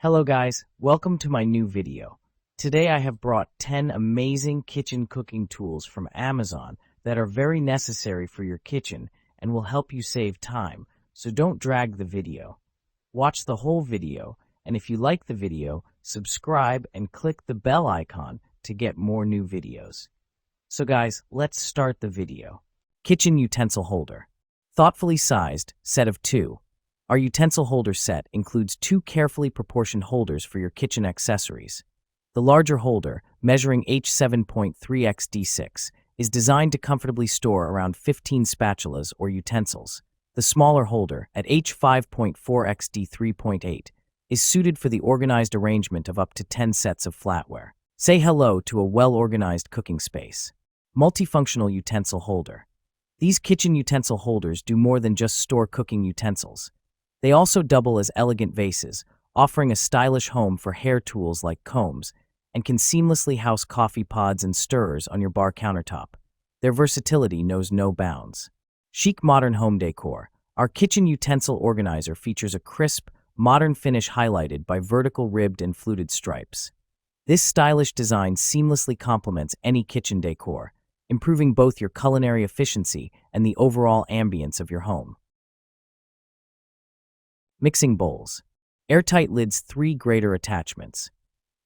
Hello guys, welcome to my new video. Today I have brought 10 amazing kitchen cooking tools from Amazon that are very necessary for your kitchen and will help you save time, so don't drag the video. Watch the whole video, and if you like the video, subscribe and click the bell icon to get more new videos. So guys, let's start the video. Kitchen utensil holder. Thoughtfully sized, set of 2. Our utensil holder set includes 2 carefully proportioned holders for your kitchen accessories. The larger holder, measuring H7.3 x D6, is designed to comfortably store around 15 spatulas or utensils. The smaller holder, at H5.4 x D3.8, is suited for the organized arrangement of up to 10 sets of flatware. Say hello to a well-organized cooking space. Multifunctional utensil holder. These kitchen utensil holders do more than just store cooking utensils. They also double as elegant vases, offering a stylish home for hair tools like combs, and can seamlessly house coffee pods and stirrers on your bar countertop. Their versatility knows no bounds. Chic modern home decor. Our kitchen utensil organizer features a crisp, modern finish highlighted by vertical ribbed and fluted stripes. This stylish design seamlessly complements any kitchen decor, improving both your culinary efficiency and the overall ambience of your home. Mixing bowls. Airtight lids 3 greater attachments.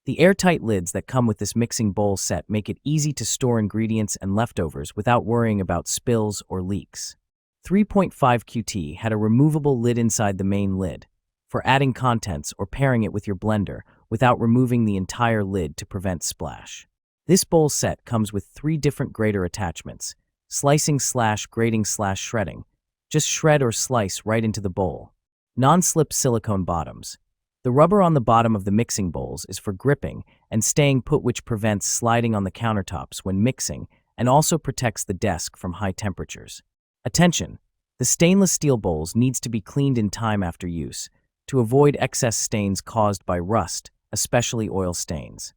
The airtight lids that come with this mixing bowl set make it easy to store ingredients and leftovers without worrying about spills or leaks. 3.5 QT had a removable lid inside the main lid, for adding contents or pairing it with your blender without removing the entire lid to prevent splash. This bowl set comes with 3 different grater attachments, slicing/grating/shredding. Just shred or slice right into the bowl. Non-slip silicone bottoms. The rubber on the bottom of the mixing bowls is for gripping and staying put, which prevents sliding on the countertops when mixing and also protects the desk from high temperatures. Attention! The stainless steel bowls needs to be cleaned in time after use to avoid excess stains caused by rust, especially oil stains.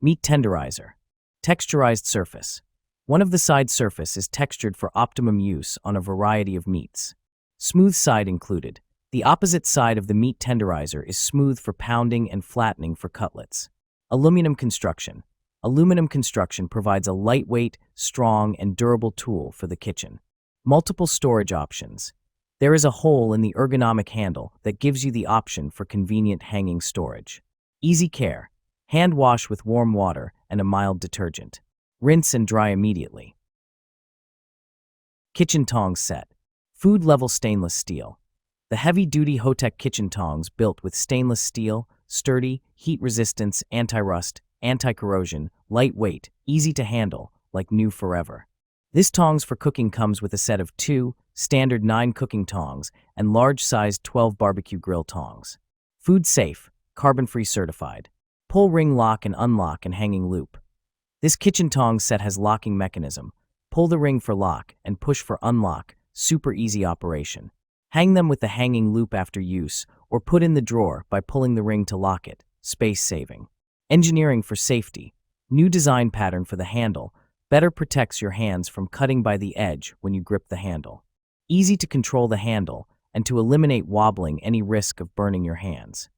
Meat tenderizer. Texturized surface. One of the side surface is textured for optimum use on a variety of meats. Smooth side included. The opposite side of the meat tenderizer is smooth for pounding and flattening for cutlets. Aluminum construction. Aluminum construction provides a lightweight, strong, and durable tool for the kitchen. Multiple storage options. There is a hole in the ergonomic handle that gives you the option for convenient hanging storage. Easy care. Hand wash with warm water and a mild detergent. Rinse and dry immediately. Kitchen tongs set. Food-level stainless steel. The heavy-duty Hotek kitchen tongs built with stainless steel, sturdy, heat resistance, anti-rust, anti-corrosion, lightweight, easy to handle, like new forever. This tongs for cooking comes with a set of 2 standard 9 cooking tongs and large-sized 12 barbecue grill tongs. Food safe, carbon-free certified. Pull ring lock and unlock and hanging loop. This kitchen tongs set has locking mechanism. Pull the ring for lock and push for unlock. Super easy operation. Hang them with the hanging loop after use, or put in the drawer by pulling the ring to lock it, space saving. Engineering for safety. New design pattern for the handle, better protects your hands from cutting by the edge when you grip the handle. Easy to control the handle, and to eliminate wobbling any risk of burning your hands.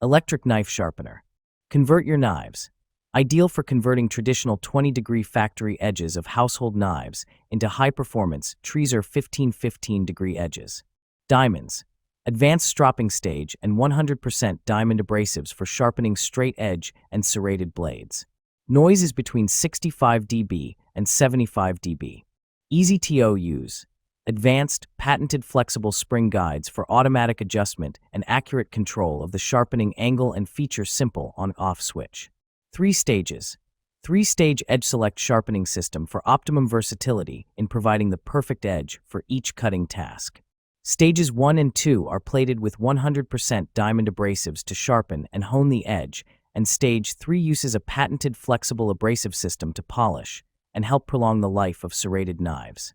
Electric knife sharpener. Convert your knives. Ideal for converting traditional 20-degree factory edges of household knives into high-performance Treaser 15-15-degree edges. Diamonds. Advanced stropping stage and 100% diamond abrasives for sharpening straight edge and serrated blades. Noise is between 65 dB and 75 dB. Easy to use. Advanced, patented flexible spring guides for automatic adjustment and accurate control of the sharpening angle and feature simple on-off switch. 3 stages. 3-stage edge select sharpening system for optimum versatility in providing the perfect edge for each cutting task. Stages 1 and 2 are plated with 100% diamond abrasives to sharpen and hone the edge, and Stage 3 uses a patented flexible abrasive system to polish and help prolong the life of serrated knives.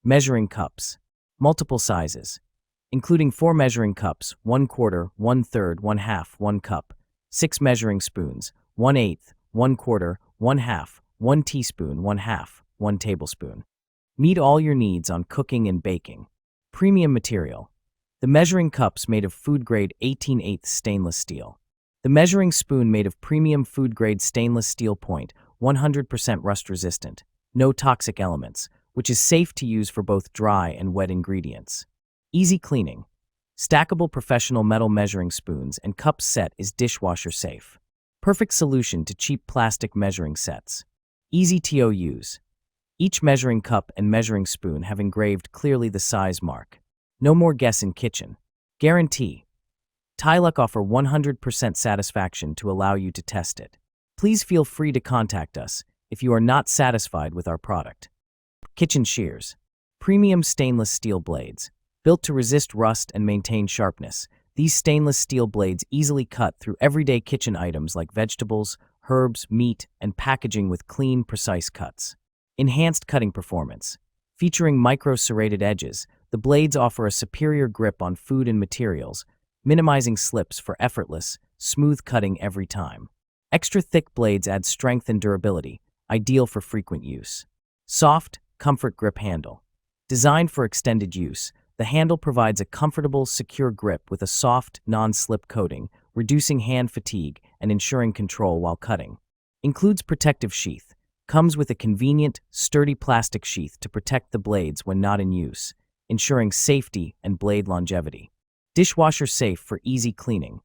Measuring cups. Multiple sizes, including 4 measuring cups, 1/4, 1/3, 1/2, 1 cup. 6 measuring spoons, 1/8, 1/4, 1/2, 1 teaspoon, 1/2, 1 tablespoon. Meet all your needs on cooking and baking. Premium material. The The measuring cups made of food-grade 18/8 stainless steel. The measuring spoon made of premium food-grade stainless steel point, 100% rust-resistant, no toxic elements, which is safe to use for both dry and wet ingredients. Easy cleaning. Stackable professional metal measuring spoons and cups set is dishwasher safe. Perfect solution to cheap plastic measuring sets. Easy to use. Each measuring cup and measuring spoon have engraved clearly the size mark. No more guess in kitchen. Guarantee. Tyluk offer 100% satisfaction to allow you to test it. Please feel free to contact us if you are not satisfied with our product. Kitchen shears. Premium stainless steel blades. Built to resist rust and maintain sharpness, these stainless steel blades easily cut through everyday kitchen items like vegetables, herbs, meat, and packaging with clean, precise cuts. Enhanced cutting performance. Featuring micro-serrated edges, the blades offer a superior grip on food and materials, minimizing slips for effortless, smooth cutting every time. Extra thick blades add strength and durability, ideal for frequent use. Soft, comfort grip handle. Designed for extended use, the handle provides a comfortable, secure grip with a soft, non-slip coating, reducing hand fatigue and ensuring control while cutting. Includes protective sheath. Comes with a convenient, sturdy plastic sheath to protect the blades when not in use, ensuring safety and blade longevity. Dishwasher safe for easy cleaning.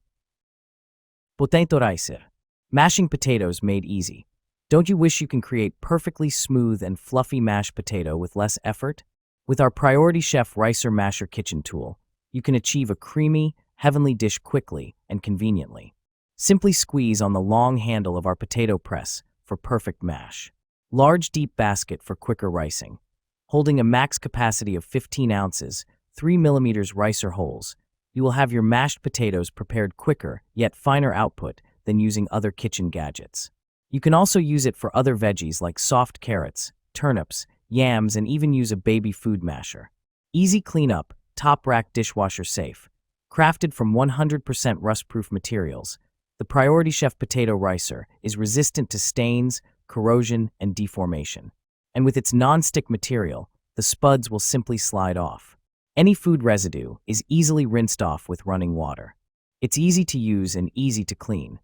Potato ricer. Mashing potatoes made easy. Don't you wish you can create perfectly smooth and fluffy mashed potato with less effort? With our Priority Chef Ricer Masher kitchen tool, you can achieve a creamy, heavenly dish quickly and conveniently. Simply squeeze on the long handle of our potato press for perfect mash. Large deep basket for quicker ricing. Holding a max capacity of 15 ounces, 3 mm ricer holes, you will have your mashed potatoes prepared quicker, yet finer output than using other kitchen gadgets. You can also use it for other veggies like soft carrots, turnips, yams, and even use a baby food masher. Easy cleanup, top rack dishwasher safe. Crafted from 100% rust-proof materials, the Priority Chef Potato Ricer is resistant to stains, corrosion, and deformation. And with its non-stick material, the spuds will simply slide off. Any food residue is easily rinsed off with running water. It's easy to use and easy to clean.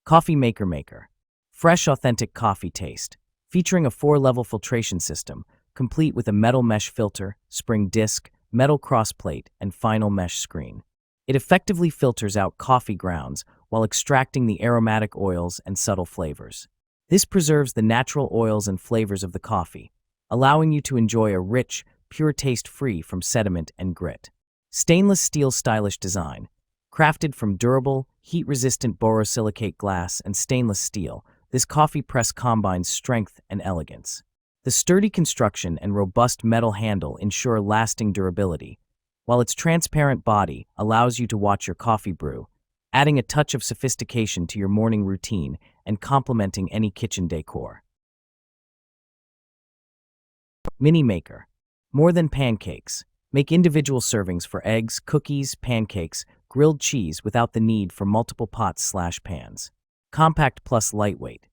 Coffee Maker. Fresh, authentic coffee taste. Featuring a 4-level filtration system, complete with a metal mesh filter, spring disc, metal crossplate, and final mesh screen. It effectively filters out coffee grounds while extracting the aromatic oils and subtle flavors. This preserves the natural oils and flavors of the coffee, allowing you to enjoy a rich, pure taste free from sediment and grit. Stainless steel stylish design. Crafted from durable, heat-resistant borosilicate glass and stainless steel, this coffee press combines strength and elegance. The sturdy construction and robust metal handle ensure lasting durability, while its transparent body allows you to watch your coffee brew, adding a touch of sophistication to your morning routine and complementing any kitchen decor. Mini Maker. More than pancakes. Make individual servings for eggs, cookies, pancakes, grilled cheese without the need for multiple pots/pans. Compact plus lightweight.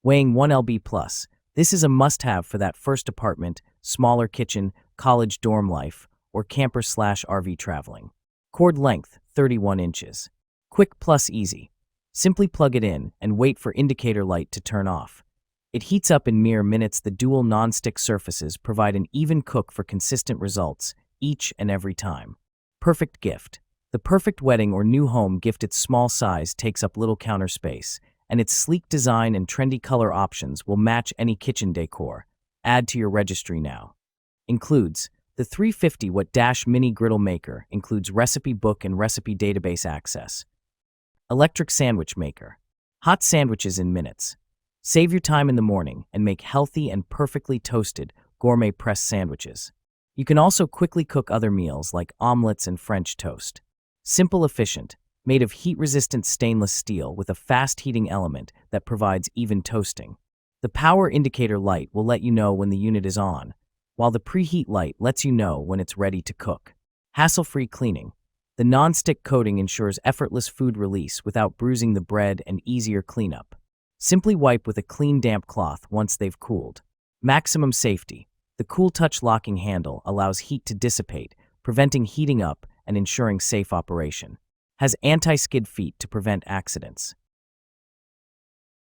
Weighing 1 lb plus. This is a must-have for that first apartment, smaller kitchen, college dorm life, or camper/RV traveling. Cord length, 31 inches. Quick plus easy. Simply plug it in and wait for indicator light to turn off. It heats up in mere minutes. The dual non-stick surfaces provide an even cook for consistent results, each and every time. Perfect gift. The perfect wedding or new home gift. Its small size takes up little counter space, and its sleek design and trendy color options will match any kitchen decor. Add to your registry now. Includes the 350-watt mini griddle maker. Includes recipe book and recipe database access. Electric sandwich maker. Hot sandwiches in minutes. Save your time in the morning and make healthy and perfectly toasted gourmet pressed sandwiches. You can also quickly cook other meals like omelets and French toast. Simple, efficient, made of heat-resistant stainless steel with a fast heating element that provides even toasting. The power indicator light will let you know when the unit is on, while the preheat light lets you know when it's ready to cook. Hassle-free cleaning. The non-stick coating ensures effortless food release without bruising the bread and easier cleanup. Simply wipe with a clean damp cloth once they've cooled. Maximum safety. The Cool Touch locking handle allows heat to dissipate, preventing heating up and ensuring safe operation. Has anti-skid feet to prevent accidents.